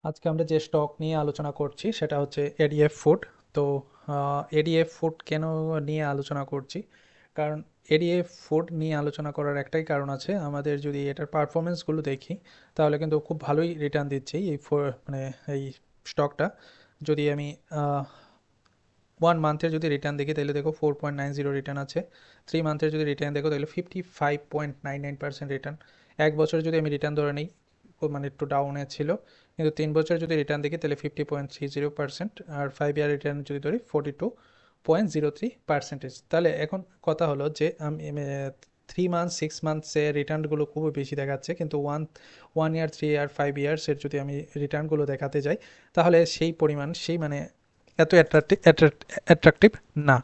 আজকে আমরা যে স্টক নিয়ে আলোচনা করছি সেটা হচ্ছে এডিএফ ফুড। তো এডিএফ ফুড কেন নিয়ে আলোচনা করছি? কারণ এডিএফ ফুড নিয়ে আলোচনা করার একটাই কারণ আছে, আমাদের যদি এটার পারফরমেন্সগুলো দেখি তাহলে কিন্তু খুব ভালোই রিটার্ন দিচ্ছে এই মানে এই স্টকটা। যদি আমি 1 মান্থের যদি রিটার্ন দেখি তাহলে দেখো 4.90 রিটার্ন আছে। 3 মান্থের যদি রিটার্ন দেখো তাহলে 55.99% রিটার্ন। 1 বছর যদি আমি রিটার্ন ধরে নিই, মানে একটু ডাউনে ছিল, কিন্তু 3 বছর যদি রিটার্ন দেখি তাহলে 50.30%, আর 5 ইয়ার রিটার্ন যদি ধরি 42.03%। তাহলে এখন কথা হলো যে আমি 3 মান্থ 6 মান্থসে রিটার্নগুলো খুবই বেশি দেখাচ্ছে, কিন্তু 1 ইয়ার 3 ইয়ার 5 ইয়ার্সের যদি আমি রিটার্নগুলো দেখাতে যাই তাহলে সেই পরিমাণ সেই মানে এত অ্যাট্রাকটিভ না।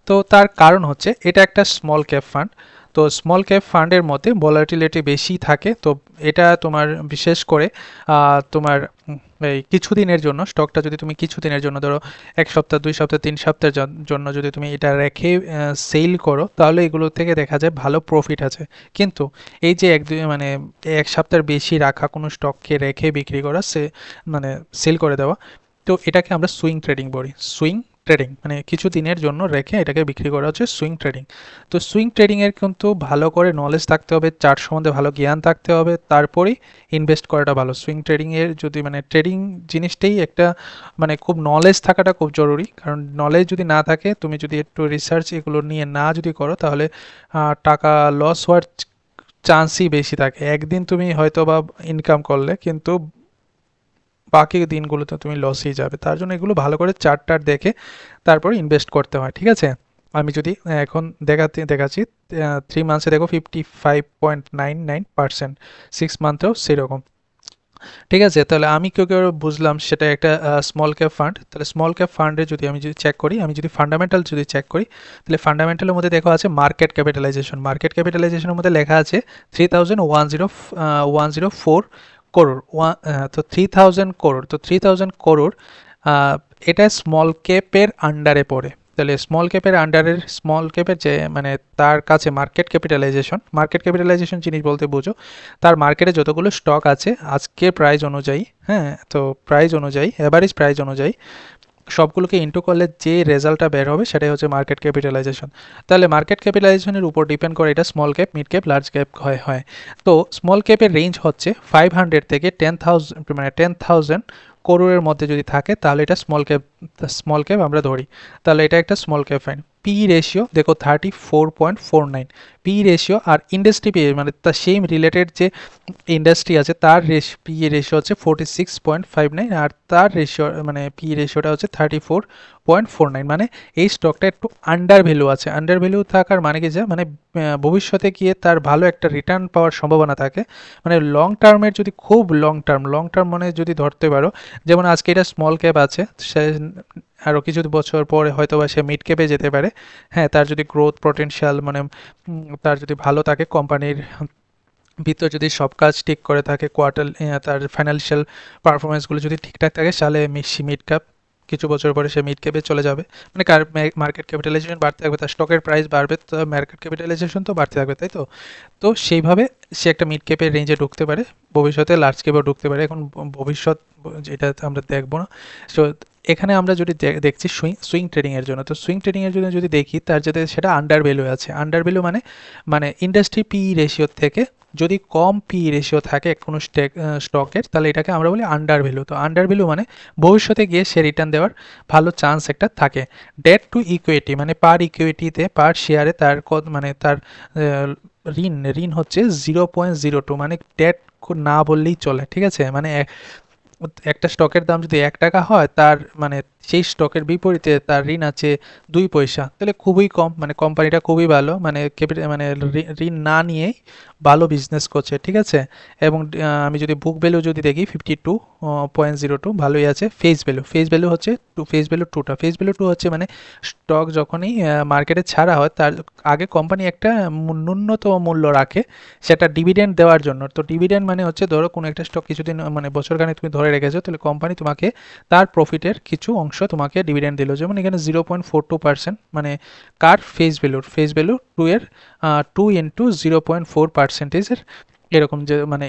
তো তার কারণ হচ্ছে এটা একটা স্মল ক্যাপ ফান্ড। তো স্মল ক্যাপ ফান্ডের মধ্যে ভলাটিলিটি বেশি থাকে। তো এটা তোমার বিশেষ করে তোমার এই কিছুদিনের জন্য স্টকটা যদি তুমি কিছুদিনের জন্য ধরো 1 সপ্তাহ 2 সপ্তাহ 3 সপ্তাহের জন্য যদি তুমি এটা রেখে সেল করো তাহলে এগুলো থেকে দেখা যায় ভালো প্রফিট আছে। কিন্তু এই যে এক দুই মানে 1 সপ্তাহের বেশি রাখা কোনো স্টককে রেখে বিক্রি করা, সে মানে সেল করে দেওয়া, তো এটাকে আমরা সুইং ট্রেডিং বলি। সুইং ট্রেডিং মানে কিছু দিনের জন্য রেখে এটাকে বিক্রি করা হচ্ছে সুইং ট্রেডিং। তো সুইং ট্রেডিংয়ের কিন্তু ভালো করে নলেজ থাকতে হবে, চার্ট সম্বন্ধে ভালো জ্ঞান থাকতে হবে, তারপরেই ইনভেস্ট করাটা ভালো। সুইং ট্রেডিংয়ের যদি মানে ট্রেডিং জিনিসটাই একটা মানে খুব নলেজ থাকাটা খুব জরুরি। কারণ নলেজ যদি না থাকে, তুমি যদি একটু রিসার্চ এগুলো নিয়ে না যদি করো তাহলে টাকা লস হওয়ার চান্সই বেশি থাকে। একদিন তুমি হয়তো বা ইনকাম করলে, কিন্তু বাকি দিনগুলোতে তুমি লসেই যাবে। তার জন্য এগুলো ভালো করে চার্ট টার্ট দেখে তারপর ইনভেস্ট করতে হয়, ঠিক আছে? আমি যদি এখন দেখাচ্ছি, 3 মান্থসে দেখো 55.99%, 6 মান্থেও সেরকম। ঠিক আছে, তাহলে আমি কেউ কেউ বুঝলাম সেটা একটা স্মল ক্যাপ ফান্ড। তাহলে স্মল ক্যাপ ফান্ডে যদি আমি যদি চেক করি, আমি যদি ফান্ডামেন্টাল যদি চেক করি, তাহলে ফান্ডামেন্টালের মধ্যে দেখো আছে মার্কেট ক্যাপিটালাইজেশন। মার্কেট ক্যাপিটালাইজেশনের মধ্যে লেখা আছে 3,104 করোড়। তো 3,000 করোড়, তো 3,000 করোড় এটা স্মল ক্যাপের আন্ডারে পড়ে। তাহলে স্মল ক্যাপের আন্ডারের স্মল ক্যাপের যে মানে তার কাছে মার্কেট ক্যাপিটালাইজেশন জিনিস বলতে বুঝো তার মার্কেটে যতগুলো স্টক আছে আজকের প্রাইস অনুযায়ী, হ্যাঁ, তো প্রাইস অনুযায়ী অ্যাভারেজ প্রাইস অনুযায়ী সবগুলোকে ইন্টু করলে যে রেজাল্টটা বের হবে সেটাই হচ্ছে মার্কেট ক্যাপিটালাইজেশন। তাহলে মার্কেট ক্যাপিটালাইজেশনের উপর ডিপেন্ড করে এটা small cap, mid cap, large cap হয়। তো স্মল ক্যাপের রেঞ্জ হচ্ছে 500 থেকে 10,000, মানে 10,000 করোড়ের মধ্যে যদি থাকে তাহলে এটা স্মল ক্যাপ আমরা ধরি। তাহলে এটা একটা small cap fine. P ratio দেখো 34.49 পি রেশিও। আর ইন্ডাস্ট্রি পি মানে তার সেম রিলেটেড যে ইন্ডাস্ট্রি আছে তার পি রেশিও হচ্ছে 46.59, আর তার রেশিও মানে পি রেশিওটা হচ্ছে 34.49। মানে এই স্টকটা একটু আন্ডার ভ্যালু আছে। আন্ডার ভ্যালু থাকার মানে কি, যে মানে ভবিষ্যতে গিয়ে তার ভালো একটা রিটার্ন পাওয়ার সম্ভাবনা থাকে। মানে লং টার্মের যদি খুব লং টার্ম মানে যদি ধরতে পারো, যেমন আজকে এটা স্মল ক্যাপ আছে, সে আরও কিছু বছর পরে হয়তো বা সে মিড ক্যাপে যেতে পারে। হ্যাঁ, তার যদি গ্রোথ পটেনশিয়াল মানে তার যদি ভালো থাকে, কোম্পানির ভিতর যদি সব কাজ ঠিক করে থাকে, কোয়ার্টার তার ফাইন্যান্সিয়াল পারফরমেন্সগুলো যদি ঠিকঠাক থাকে, তাহলে মিড ক্যাপ কিছু বছর পরে সে মিড ক্যাপে চলে যাবে। মানে মার্কেট ক্যাপিটালাইজেশন বাড়তে থাকবে, তার স্টকের প্রাইস বাড়বে, তো মার্কেট ক্যাপিটালাইজেশন তো বাড়তে থাকবে, তাই তো? তো সেইভাবে সে একটা মিড ক্যাপের রেঞ্জে ঢুকতে পারে, ভবিষ্যতে লার্জ ক্যাপেও ঢুকতে পারে। এখন ভবিষ্যৎ যেটা আমরা দেখবো না। সো এখানে আমরা যদি দেখছি সুইং ট্রেডিংয়ের জন্য, তো সুইং ট্রেডিংয়ের জন্য যদি দেখি তার যাতে সেটা আন্ডার ভ্যালু আছে। আন্ডার ভ্যালু মানে মানে ইন্ডাস্ট্রি পি রেশিওর থেকে যদি কম পি রেশিও থাকে কোনো স্টকের, তাহলে এটাকে আমরা বলি আন্ডার ভ্যালু। তো আন্ডার ভ্যালু মানে ভবিষ্যতে গিয়ে সে রিটার্ন দেওয়ার ভালো চান্স একটা থাকে। ডেট টু ইকুইটি মানে পার ইকুইটিতে পার শেয়ারে তার মানে তার ঋণ হচ্ছে 0.02, মানে ডেট না বললেই চলে, ঠিক আছে? মানে একটা স্টকের দাম যদি 1 টাকা হয়, তার মানে সেই স্টকের বিপরীতে তার ঋণ আছে 2 পয়সা, তাহলে খুবই কম। মানে কোম্পানিটা খুবই ভালো, মানে মানে ঋণ না নিয়েই ভালো বিজনেস করছে, ঠিক আছে? এবং আমি যদি বুক ভ্যালু যদি দেখি 52.02, ভালোই আছে। ফেস ভ্যালু হচ্ছে ফেস ভ্যালু টু হচ্ছে মানে স্টক যখনই মার্কেটে ছাড়া হয় তার আগে কোম্পানি একটা ন্যূনতম মূল্য রাখে সেটা ডিভিডেন্ড দেওয়ার জন্য। তো ডিভিডেন্ড মানে হচ্ছে ধরো কোনো একটা স্টক কিছুদিন মানে বছরখানে তুমি ধরে রেখেছো, তাহলে কোম্পানি তোমাকে তার প্রফিটের কিছু অংশ তোমাকে ডিভিডেন্ড দিল। যেমন এখানে 0.42%, মানে কার ফেস ভ্যালু টু এর 2 ইন্টু 0.4%, এরকম যে মানে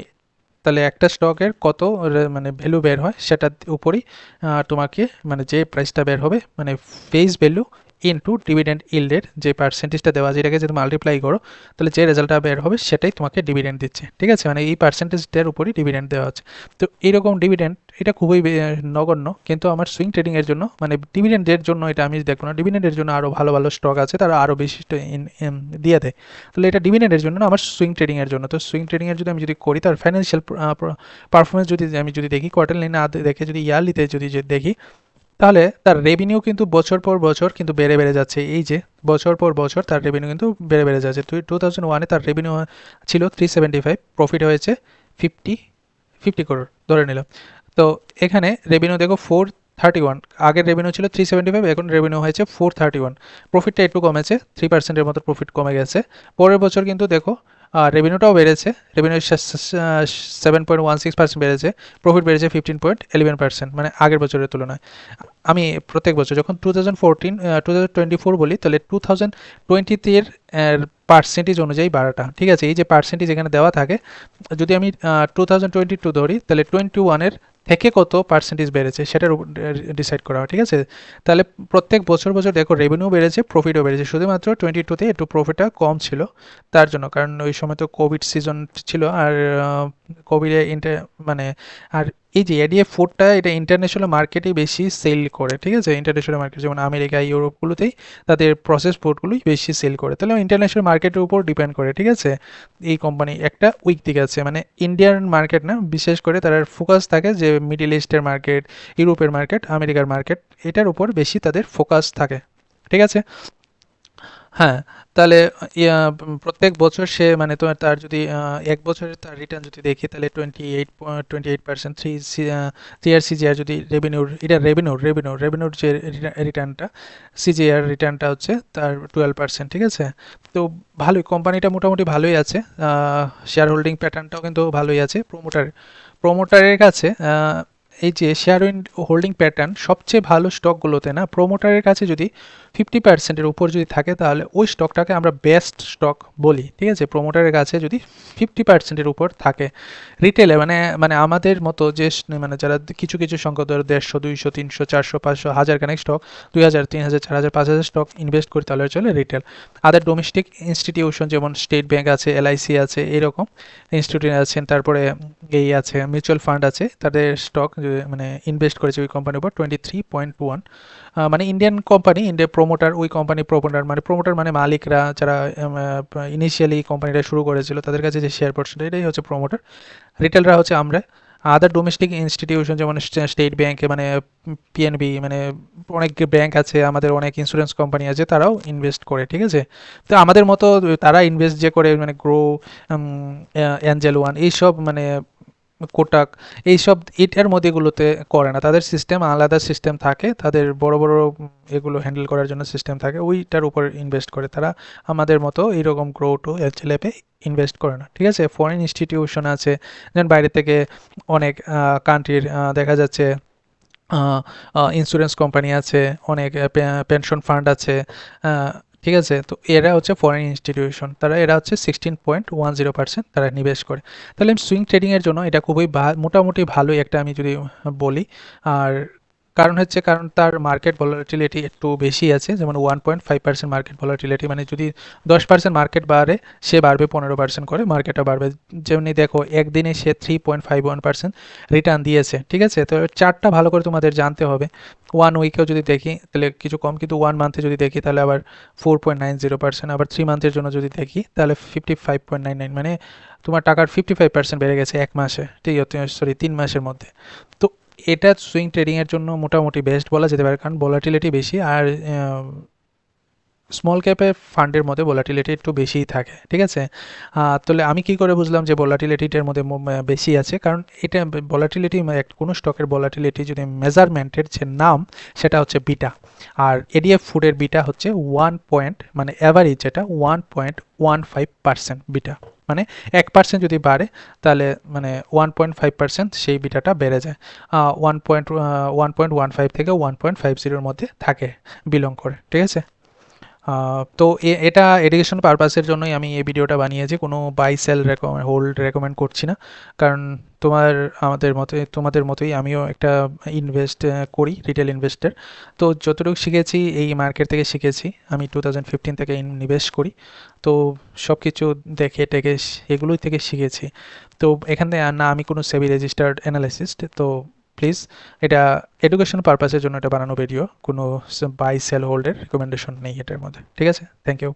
তাহলে একটা স্টকের কত মানে ভ্যালু বের হয় সেটার উপরই তোমাকে মানে যে প্রাইসটা বের হবে মানে ফেস ভ্যালু ইনটু ডিভিডেন্ড ইল্ডের যে পার্সেন্টেজটা দেওয়া আছে এটাকে যদি মাল্টিপ্লাই করো তাহলে যে রেজাল্টটা বের হবে সেটাই তোমাকে ডিভিডেন্ড দিচ্ছে, ঠিক আছে, মানে এই পার্সেন্টেজটার উপরই ডিভিডেন্ড দেওয়া আছে। তো এইরকম ডিভিডেন্ড এটা খুবই নগণ্য, কিন্তু আমার সুইং ট্রেডিংয়ের জন্য মানে ডিভিডেন্ডের জন্য এটা আমি দেখবো না, ডিভিডেন্ডের জন্য আরও ভালো ভালো স্টক আছে তারা আরও বেশি দিয়ে দেয়। তাহলে এটা ডিভিডেন্ডের জন্য না, আমার সুইং ট্রেডিংয়ের জন্য। তো সুইং ট্রেডিংয়ের যদি আমি যদি করি তার ফাইন্যান্সিয়াল পারফরমেন্স যদি আমি যদি দেখি কোয়ার্টারলি না দেখে যদি ইয়ারলিতে যদি দেখি তাহলে তার রেভিনিউ কিন্তু বছর পর বছর কিন্তু বেড়ে বেড়ে যাচ্ছে। এই যে বছর পর বছর তার রেভিনিউ কিন্তু বেড়ে বেড়ে যাচ্ছে। 2001-এ তার রেভিনিউ ছিল 375, প্রফিট হয়েছে 50 করোড় ধরে নিলাম। তো এখানে রেভিনিউ দেখো 431, আগের রেভিনিউ ছিল 375, এখন রেভিনিউ হয়েছে 431, প্রফিটটা একটু কমেছে, 3%-এর মতো প্রফিট কমে গেছে। পরের বছর কিন্তু দেখো রেভিনিউটাও বেড়েছে, রেভিনিউ 7.16% বেড়েছে, প্রফিট বেড়েছে 15.11%, মানে আগের বছরের তুলনায়। আমি প্রত্যেক বছর যখন 2024 বলি তাহলে 2023 এর পার্সেন্টেজ অনুযায়ী বাড়াটা, ঠিক আছে, এই যে পার্সেন্টেজ এখানে দেওয়া থাকে, যদি আমি 2022 ধরি তাহলে 21-এর থেকে কত পার্সেন্টেজ বেড়েছে সেটার উপর ডিসাইড করা হয়, ঠিক আছে। তাহলে প্রত্যেক বছর বছর দেখো রেভিনিউ বেড়েছে, প্রফিটও বেড়েছে, শুধুমাত্র 22-তে একটু প্রফিটটা কম ছিল তার জন্য, কারণ ওই সময় তো কোভিড সিজন ছিল আর কোভিডে মানে আর এই যে এডিএফ ফুডটা এটা ইন্টারন্যাশনাল মার্কেটেই বেশি সেল করে, ঠিক আছে, ইন্টারন্যাশনাল মার্কেট যেমন আমেরিকা ইউরোপগুলোতেই তাদের প্রসেস ফুডগুলোই বেশি সেল করে, তাহলে ইন্টারন্যাশনাল মার্কেটের উপর ডিপেন্ড করে, ঠিক আছে। এই কোম্পানি একটা উইক দিক আছে, মানে ইন্ডিয়ান মার্কেট না, বিশেষ করে তার ফোকাস থাকে যে মিডল ইস্টের মার্কেট, ইউরোপের মার্কেট, আমেরিকার মার্কেট, এটার উপর বেশি তাদের ফোকাস থাকে, ঠিক আছে। হ্যাঁ, তাহলে প্রত্যেক বছর সে মানে তোমার তার যদি এক বছরের তার রিটার্ন যদি দেখি তাহলে 28%, 3 ইয়ার সিজিআর যদি রেভিনিউর, এটা রেভিনিউর যে রিটার্নটা, সিজিআর রিটার্নটা হচ্ছে তার 12%, ঠিক আছে। তো ভালোই, কোম্পানিটা মোটামুটি ভালোই আছে, শেয়ার হোল্ডিং প্যাটার্নটাও কিন্তু ভালোই আছে। প্রোমোটারের কাছে এই যে শেয়ার হোল্ডিং প্যাটার্ন সবচেয়ে ভালো স্টকগুলোতে না, প্রোমোটারের কাছে যদি 50%-এর উপর যদি থাকে তাহলে ওই স্টকটাকে আমরা বেস্ট স্টক বলি, ঠিক আছে। প্রোমোটারের কাছে যদি 50%-এর উপর থাকে, রিটেলে মানে মানে আমাদের মতো যে মানে যারা কিছু কিছু সংখ্যক ধরো 150, 200, 300, 400, 500, হাজার খানেক স্টক, 2000, 3000, 4000, 5000 স্টক ইনভেস্ট করি তাহলে চলে রিটেল। আদার ডোমেস্টিক ইনস্টিটিউশন যেমন স্টেট ব্যাংক আছে, এলআইসি আছে, এরকম ইনস্টিটিউট আছেন, তারপরে এই আছে মিউচুয়াল ফান্ড আছে, তাদের স্টক মানে ইনভেস্ট করেছে ওই কোম্পানির উপর 23.1, মানে ইন্ডিয়ান কোম্পানি, ইন্ডিয়া প্রোমোটার, ওই কোম্পানি প্রোমোটার মানে মালিকরা যারা ইনিশিয়ালি কোম্পানিটা শুরু করেছিল তাদের কাছে যে শেয়ার পার্সেন্ট, এটাই হচ্ছে প্রোমোটার। রিটেলরা হচ্ছে আমরা। আদার ডোমেস্টিক ইনস্টিটিউশন যেমন স্টেট ব্যাংকে মানে পিএনবি, মানে অনেক ব্যাংক আছে, আমাদের অনেক ইন্স্যুরেন্স কোম্পানি আছে, তারাও ইনভেস্ট করে, ঠিক আছে। তো আমাদের মতো তারা ইনভেস্ট যে করে মানে গ্রো, অ্যাঞ্জেল ওয়ান, এইসব মানে কোটাক, এইসব এটার মধ্যে এগুলোতে করে না, তাদের সিস্টেম আলাদা সিস্টেম থাকে, তাদের বড় বড় এগুলো হ্যান্ডেল করার জন্য সিস্টেম থাকে, ওইটার উপর ইনভেস্ট করে তারা, আমাদের মতো এইরকম গ্রো টু এলচেলেপে ইনভেস্ট করে না, ঠিক আছে। ফরেন ইনস্টিটিউশন আছে, যেমন বাইরে থেকে অনেক কান্ট্রির দেখা যাচ্ছে ইন্স্যুরেন্স কোম্পানি আছে, অনেক পেনশন ফান্ড আছে, ঠিক আছে। তো এরা হচ্ছে ফরেন ইনস্টিটিউশন, এরা হচ্ছে 16.10% তারা নিবেশ করে। তাহলে সুইং ট্রেডিংয়ের জন্য এটা খুবই মোটামুটি ভালোই একটা আমি যদি বলি। আর কারণ তার মার্কেট ভলাটিলিটি একটু বেশি আছে, যেমন 1.5% মার্কেট ভলাটিলিটি, মানে যদি 10% মার্কেট বাড়ে সে বাড়বে 15% করে, মার্কেটটা বাড়বে। যেমনি দেখো একদিনে সে 3.51% রিটার্ন দিয়েছে, ঠিক আছে। তো চার্টটা ভালো করে তোমাদের জানতে হবে। 1 উইকেও যদি দেখি তাহলে কিছু কম, কিন্তু 1 মান্থে যদি দেখি তাহলে আবার 4.90%, আবার 3 মান্থের জন্য যদি দেখি তাহলে 55.99, মানে তোমার টাকার 55% বেড়ে গেছে এক মাসে, ঠিক আছে, সরি 3 মাসের মধ্যে। তো এটা সুইং ট্রেডিংয়ের জন্য মোটামুটি বেস্ট বলা যেতে পারে, কারণ ভলাটিলিটি বেশি, আর স্মল ক্যাপের ফান্ডের মধ্যে ভলাটিলিটি একটু বেশিই থাকে, ঠিক আছে। তাহলে আমি কি করে বুঝলাম যে ভলাটিলিটিটার মধ্যে বেশি আছে, কারণ এটা ভলাটিলিটি কোনো স্টকের ভলাটিলিটি যদি মেজারমেন্টের যে নাম সেটা হচ্ছে বিটা, আর এডিএফ ফুডের বিটা হচ্ছে 1 মানে অ্যাভারেজ যেটা 1.15% বিটা, মানে 1% যদি বাড়ে তাহলে মানে 1.5% সেই বিটাটা বেড়ে যায়, 1.15 থেকে 1.50-এর মধ্যে থাকে, বিলং করে, ঠিক আছে। তো এটা এডুকেশন পারপাসের জন্যই আমি এই ভিডিওটা বানিয়েছি, কোনো বাই সেল হোল্ড রেকমেন্ড করছি না। কারণ তোমাদের মতোই আমিও একটা ইনভেস্ট করি, রিটেল ইনভেস্টার। তো যতটুকু শিখেছি এই মার্কেট থেকে শিখেছি, আমি 2015 থেকে ইনভেস্ট করি। তো সব কিছু দেখে টেকে এগুলোই থেকে শিখেছি। তো এখান থেকে না আমি কোনো সেবি রেজিস্টার্ড অ্যানালিস্ট, তো প্লিজ এটা এডুকেশন পারপাসের জন্য এটা বানানো ভিডিও, কোনো বাই সেল হোল্ডের রিকমেন্ডেশন নেই এটার মধ্যে। ঠিক আছে, থ্যাংক ইউ।